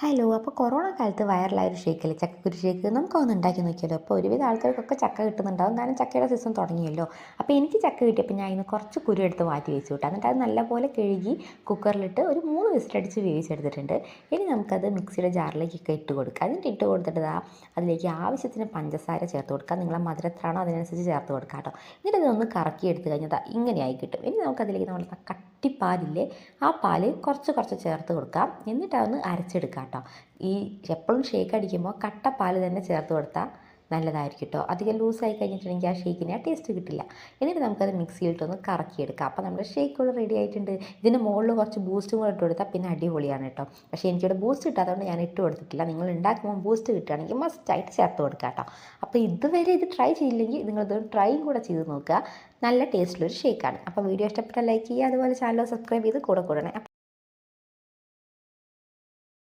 Hello. അപ്പോൾ corona കാലത്ത് വൈറലായ ഒരു ഷേക്കല്ലേ, ചക്കക്കുരു ഷേക്ക്. നമുക്കൊന്ന് ഉണ്ടാക്കി നോക്കിയാലോ? അപ്പോൾ ഒരുവിധ ആൾക്കാർക്കൊക്കെ ചക്ക കിട്ടുന്നുണ്ടാവും, കാരണം ചക്കയുടെ സീസൺ തുടങ്ങിയല്ലോ. അപ്പോൾ എനിക്ക് ചക്ക കിട്ടിയപ്പോൾ ഞാൻ ഇന്ന് കുറച്ച് കുരു എടുത്ത് മാറ്റി വെച്ചു വിട്ടു. എന്നിട്ട് അത് നല്ലപോലെ കഴുകി കുക്കറിലിട്ട് ഒരു 3 വിസിലടിച്ച് വേവിച്ചെടുത്തിട്ടുണ്ട്. ഇനി നമുക്കത് മിക്സിയുടെ ജാറിലേക്കൊക്കെ ഇട്ട് കൊടുക്കുക. അതിൻ്റെ ഇട്ട് കൊടുത്തിട്ട് അതിലേക്ക് ആവശ്യത്തിന് പഞ്ചസാര ചേർത്ത് കൊടുക്കുക. നിങ്ങളെ മധുരം എത്രയാണോ അതിനനുസരിച്ച് ചേർത്ത് കൊടുക്കുക കേട്ടോ. എന്നിട്ട് ഇതൊന്ന് കറക്കി എടുത്ത് കഴിഞ്ഞാൽ ഇങ്ങനെയായി കിട്ടും. ഇനി നമുക്കതിലേക്ക് നമ്മൾ കട്ടിപ്പാലില്ലേ, ആ പാല് കുറച്ച് കുറച്ച് ചേർത്ത് കൊടുക്കാം. എന്നിട്ട് അതൊന്ന് അരച്ചെടുക്കാം കേട്ടോ. ഈ എപ്പോഴും ഷേക്ക് അടിക്കുമ്പോൾ കട്ട പാല് തന്നെ ചേർത്ത് കൊടുത്താൽ നല്ലതായിരിക്കും കേട്ടോ. അധികം ലൂസായി കഴിഞ്ഞിട്ടുണ്ടെങ്കിൽ ആ ഷേക്കിന് ആ ടേസ്റ്റ് കിട്ടില്ല. എന്നിട്ട് നമുക്കത് മിക്സിയിലിട്ടൊന്ന് കറക്കിയെടുക്കാം. അപ്പോൾ നമ്മുടെ ഷേക്ക് കൂടെ റെഡി ആയിട്ടുണ്ട്. ഇതിന് മുകളിൽ കുറച്ച് ബൂസ്റ്റും കൂടെ ഇട്ട് കൊടുത്താൽ പിന്നെ അടിപൊളിയാണ് കേട്ടോ. പക്ഷേ എനിക്കിവിടെ ബൂസ്റ്റ് ഇട്ടാത്തതുകൊണ്ട് ഞാൻ ഇട്ട് കൊടുത്തിട്ടില്ല. നിങ്ങൾ ഉണ്ടാക്കുമ്പോൾ ബൂസ്റ്റ് കിട്ടുകയാണെങ്കിൽ മസ്റ്റായിട്ട് ചേർത്ത് കൊടുക്കുക കേട്ടോ. അപ്പോൾ ഇതുവരെ ഇത് ട്രൈ ചെയ്യില്ലെങ്കിൽ നിങ്ങളിത് ട്രൈയും കൂടെ ചെയ്ത് നോക്കുക. നല്ല ടേസ്റ്റുള്ളൊരു ഷേക്കാണ്. അപ്പോൾ വീഡിയോ ഇഷ്ടപ്പെട്ടാൽ ലൈക്ക് ചെയ്യുക, അതുപോലെ ചാനൽ സബ്സ്ക്രൈബ് ചെയ്ത് കൂടെ കൂടണേ.